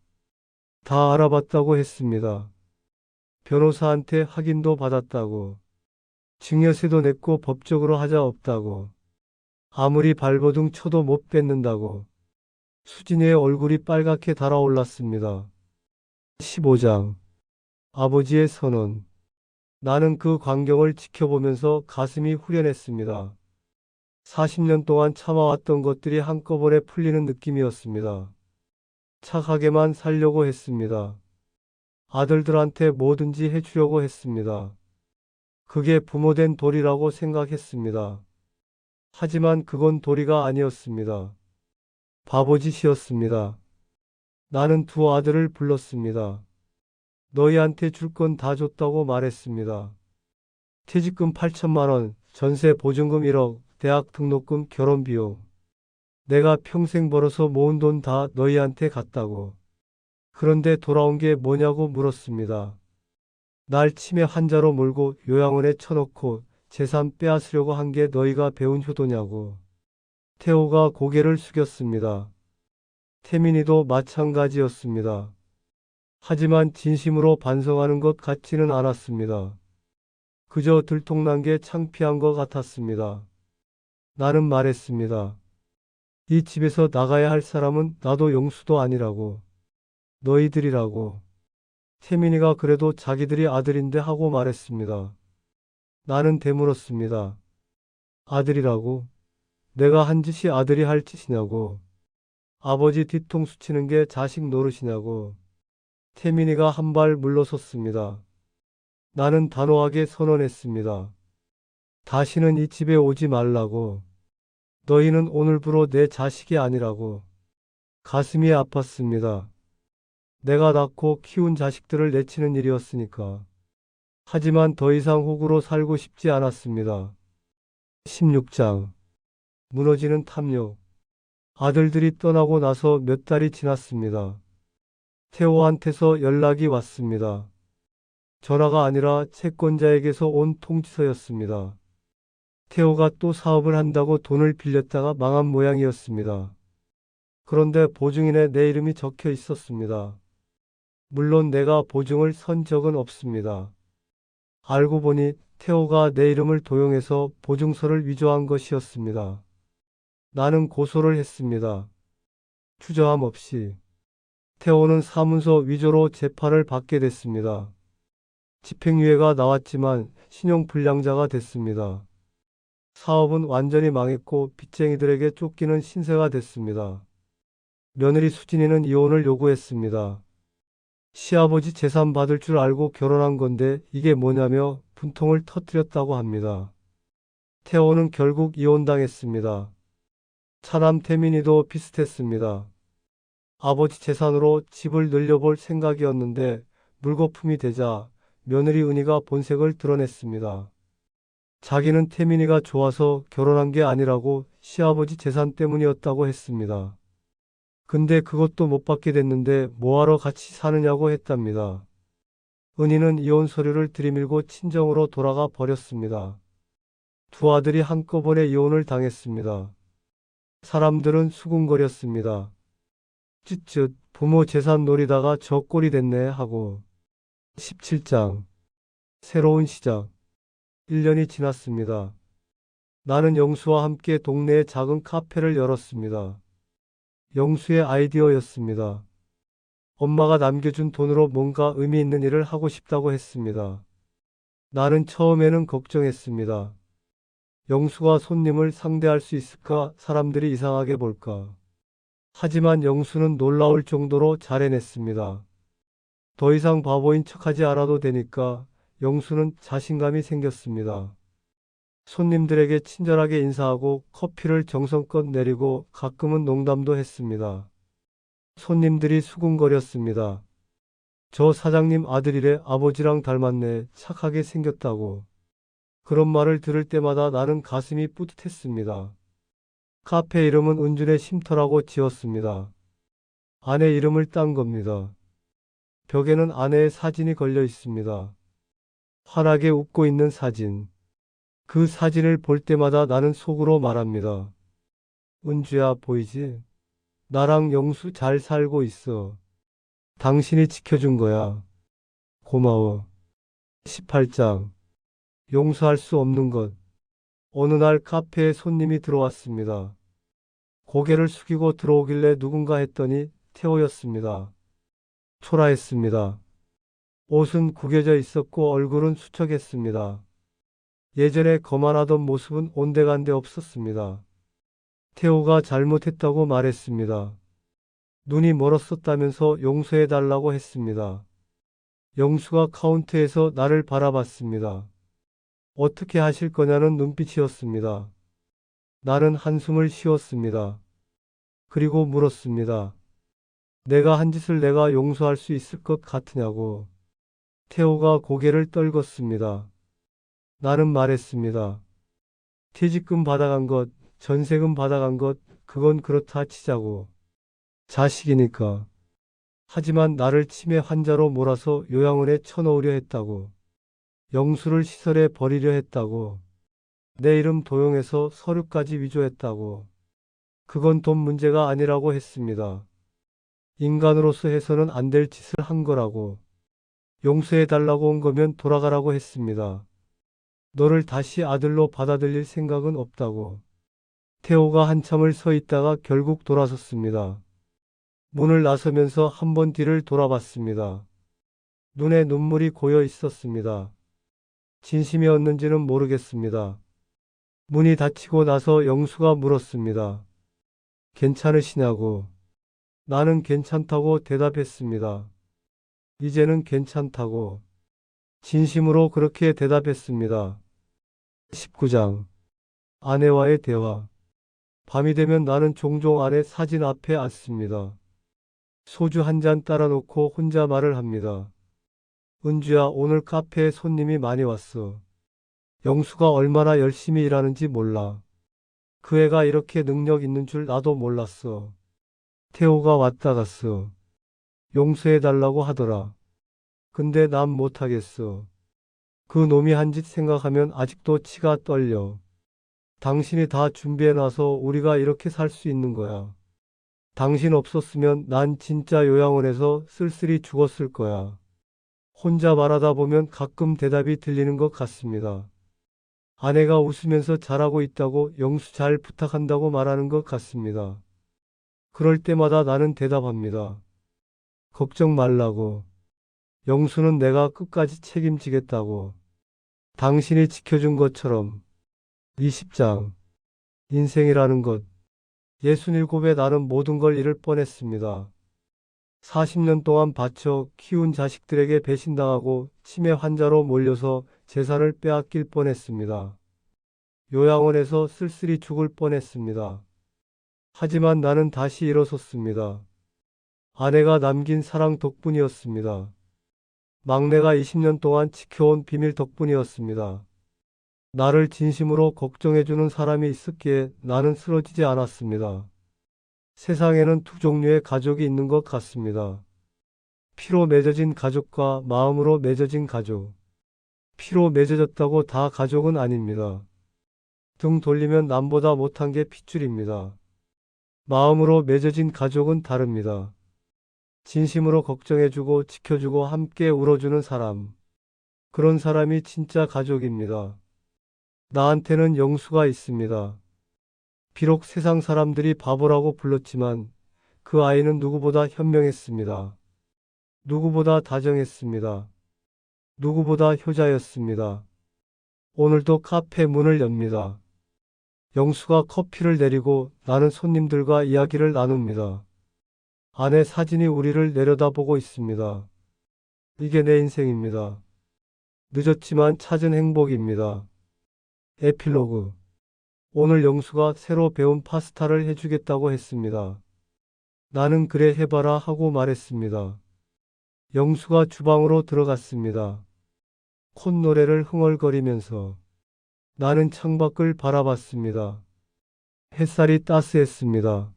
다 알아봤다고 했습니다. 변호사한테 확인도 받았다고. 증여세도 냈고 법적으로 하자 없다고. 아무리 발버둥 쳐도 못 뺏는다고. 수진이의 얼굴이 빨갛게 달아올랐습니다. 15장 아버지의 선언. 나는 그 광경을 지켜보면서 가슴이 후련했습니다. 40년 동안 참아왔던 것들이 한꺼번에 풀리는 느낌이었습니다. 착하게만 살려고 했습니다. 아들들한테 뭐든지 해주려고 했습니다. 그게 부모된 도리라고 생각했습니다. 하지만 그건 도리가 아니었습니다. 바보짓이었습니다. 나는 두 아들을 불렀습니다. 너희한테 줄 건 다 줬다고 말했습니다. 퇴직금 8천만 원, 전세 보증금 1억, 대학 등록금 결혼비용. 내가 평생 벌어서 모은 돈 다 너희한테 갔다고. 그런데 돌아온 게 뭐냐고 물었습니다. 날 치매 환자로 몰고 요양원에 쳐넣고 재산 빼앗으려고 한 게 너희가 배운 효도냐고. 태호가 고개를 숙였습니다. 태민이도 마찬가지였습니다. 하지만 진심으로 반성하는 것 같지는 않았습니다. 그저 들통난 게 창피한 것 같았습니다. 나는 말했습니다. 이 집에서 나가야 할 사람은 나도 영수도 아니라고. 너희들이라고. 태민이가 그래도 자기들이 아들인데 하고 말했습니다. 나는 되물었습니다. 아들이라고? 내가 한 짓이 아들이 할 짓이냐고. 아버지 뒤통수 치는 게 자식 노릇이냐고. 태민이가 한 발 물러섰습니다. 나는 단호하게 선언했습니다. 다시는 이 집에 오지 말라고. 너희는 오늘부로 내 자식이 아니라고. 가슴이 아팠습니다. 내가 낳고 키운 자식들을 내치는 일이었으니까. 하지만 더 이상 호구로 살고 싶지 않았습니다. 16장 무너지는 탐욕. 아들들이 떠나고 나서 몇 달이 지났습니다. 태호한테서 연락이 왔습니다. 전화가 아니라 채권자에게서 온 통지서였습니다. 태호가 또 사업을 한다고 돈을 빌렸다가 망한 모양이었습니다. 그런데 보증인에 내 이름이 적혀 있었습니다. 물론 내가 보증을 선 적은 없습니다. 알고 보니 태호가 내 이름을 도용해서 보증서를 위조한 것이었습니다. 나는 고소를 했습니다. 주저함 없이. 태호는 사문서 위조로 재판을 받게 됐습니다. 집행유예가 나왔지만 신용불량자가 됐습니다. 사업은 완전히 망했고 빚쟁이들에게 쫓기는 신세가 됐습니다. 며느리 수진이는 이혼을 요구했습니다. 시아버지 재산 받을 줄 알고 결혼한 건데 이게 뭐냐며 분통을 터뜨렸다고 합니다. 태호는 결국 이혼당했습니다. 차남 태민이도 비슷했습니다. 아버지 재산으로 집을 늘려볼 생각이었는데 물거품이 되자 며느리 은희가 본색을 드러냈습니다. 자기는 태민이가 좋아서 결혼한 게 아니라고 시아버지 재산 때문이었다고 했습니다. 근데 그것도 못 받게 됐는데 뭐하러 같이 사느냐고 했답니다. 은희는 이혼 서류를 들이밀고 친정으로 돌아가 버렸습니다. 두 아들이 한꺼번에 이혼을 당했습니다. 사람들은 수군거렸습니다. 쯧쯧 부모 재산 노리다가 저 꼴이 됐네 하고. 17장 새로운 시작. 1년이 지났습니다. 나는 영수와 함께 동네에 작은 카페를 열었습니다. 영수의 아이디어였습니다. 엄마가 남겨준 돈으로 뭔가 의미 있는 일을 하고 싶다고 했습니다. 나는 처음에는 걱정했습니다. 영수가 손님을 상대할 수 있을까? 사람들이 이상하게 볼까? 하지만 영수는 놀라울 정도로 잘 해냈습니다. 더 이상 바보인 척하지 않아도 되니까 영수는 자신감이 생겼습니다. 손님들에게 친절하게 인사하고 커피를 정성껏 내리고 가끔은 농담도 했습니다. 손님들이 수군거렸습니다. 저 사장님 아들이래 아버지랑 닮았네 착하게 생겼다고. 그런 말을 들을 때마다 나는 가슴이 뿌듯했습니다. 카페 이름은 은준의 쉼터라고 지었습니다. 아내 이름을 딴 겁니다. 벽에는 아내의 사진이 걸려 있습니다. 환하게 웃고 있는 사진. 그 사진을 볼 때마다 나는 속으로 말합니다. 은주야 보이지? 나랑 영수 잘 살고 있어. 당신이 지켜준 거야. 고마워. 18장. 용서할 수 없는 것. 어느 날 카페에 손님이 들어왔습니다. 고개를 숙이고 들어오길래 누군가 했더니 태호였습니다. 초라했습니다. 옷은 구겨져 있었고 얼굴은 수척했습니다. 예전에 거만하던 모습은 온데간데 없었습니다. 태호가 잘못했다고 말했습니다. 눈이 멀었었다면서 용서해달라고 했습니다. 영수가 카운터에서 나를 바라봤습니다. 어떻게 하실 거냐는 눈빛이었습니다. 나는 한숨을 쉬었습니다. 그리고 물었습니다. 내가 한 짓을 내가 용서할 수 있을 것 같으냐고. 태호가 고개를 떨궜습니다. 나는 말했습니다. 퇴직금 받아간 것, 전세금 받아간 것, 그건 그렇다 치자고. 자식이니까. 하지만 나를 치매 환자로 몰아서 요양원에 쳐넣으려 했다고. 영수를 시설에 버리려 했다고. 내 이름 도용해서 서류까지 위조했다고. 그건 돈 문제가 아니라고 했습니다. 인간으로서 해서는 안 될 짓을 한 거라고. 용서해달라고 온 거면 돌아가라고 했습니다. 너를 다시 아들로 받아들일 생각은 없다고. 태호가 한참을 서 있다가 결국 돌아섰습니다. 문을 나서면서 한 번 뒤를 돌아봤습니다. 눈에 눈물이 고여 있었습니다. 진심이었는지는 모르겠습니다. 문이 닫히고 나서 영수가 물었습니다. 괜찮으시냐고. 나는 괜찮다고 대답했습니다. 이제는 괜찮다고. 진심으로 그렇게 대답했습니다. 19장. 아내와의 대화. 밤이 되면 나는 종종 아내 사진 앞에 앉습니다. 소주 한 잔 따라 놓고 혼자 말을 합니다. 은주야, 오늘 카페에 손님이 많이 왔어. 영수가 얼마나 열심히 일하는지 몰라. 그 애가 이렇게 능력 있는 줄 나도 몰랐어. 태호가 왔다 갔어. 용서해달라고 하더라. 근데 난 못하겠어. 그 놈이 한 짓 생각하면 아직도 치가 떨려. 당신이 다 준비해놔서 우리가 이렇게 살 수 있는 거야. 당신 없었으면 난 진짜 요양원에서 쓸쓸히 죽었을 거야. 혼자 말하다 보면 가끔 대답이 들리는 것 같습니다. 아내가 웃으면서 잘하고 있다고 영수 잘 부탁한다고 말하는 것 같습니다. 그럴 때마다 나는 대답합니다. 걱정 말라고. 영수는 내가 끝까지 책임지겠다고. 당신이 지켜준 것처럼. 20장. 인생이라는 것. 67에 나는 모든 걸 잃을 뻔했습니다. 40년 동안 바쳐 키운 자식들에게 배신당하고 치매 환자로 몰려서 재산을 빼앗길 뻔했습니다. 요양원에서 쓸쓸히 죽을 뻔했습니다. 하지만 나는 다시 일어섰습니다. 아내가 남긴 사랑 덕분이었습니다. 막내가 20년 동안 지켜온 비밀 덕분이었습니다. 나를 진심으로 걱정해주는 사람이 있었기에 나는 쓰러지지 않았습니다. 세상에는 두 종류의 가족이 있는 것 같습니다. 피로 맺어진 가족과 마음으로 맺어진 가족. 피로 맺어졌다고 다 가족은 아닙니다. 등 돌리면 남보다 못한 게 핏줄입니다. 마음으로 맺어진 가족은 다릅니다. 진심으로 걱정해주고 지켜주고 함께 울어주는 사람. 그런 사람이 진짜 가족입니다. 나한테는 영수가 있습니다. 비록 세상 사람들이 바보라고 불렀지만 그 아이는 누구보다 현명했습니다. 누구보다 다정했습니다. 누구보다 효자였습니다. 오늘도 카페 문을 엽니다. 영수가 커피를 내리고 나는 손님들과 이야기를 나눕니다. 아내 사진이 우리를 내려다보고 있습니다. 이게 내 인생입니다. 늦었지만 찾은 행복입니다. 에필로그. 오늘 영수가 새로 배운 파스타를 해주겠다고 했습니다. 나는 그래 해봐라 하고 말했습니다. 영수가 주방으로 들어갔습니다. 콧노래를 흥얼거리면서 나는 창밖을 바라봤습니다. 햇살이 따스했습니다.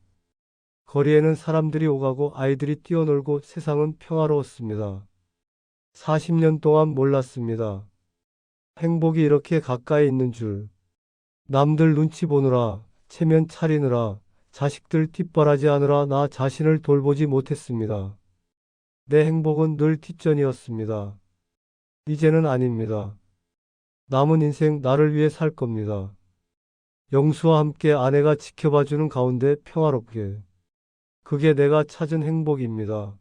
거리에는 사람들이 오가고 아이들이 뛰어놀고 세상은 평화로웠습니다. 40년 동안 몰랐습니다. 행복이 이렇게 가까이 있는 줄. 남들 눈치 보느라, 체면 차리느라, 자식들 뒷바라지하느라 나 자신을 돌보지 못했습니다. 내 행복은 늘 뒷전이었습니다. 이제는 아닙니다. 남은 인생 나를 위해 살 겁니다. 영수와 함께 아내가 지켜봐주는 가운데 평화롭게. 그게 내가 찾은 행복입니다.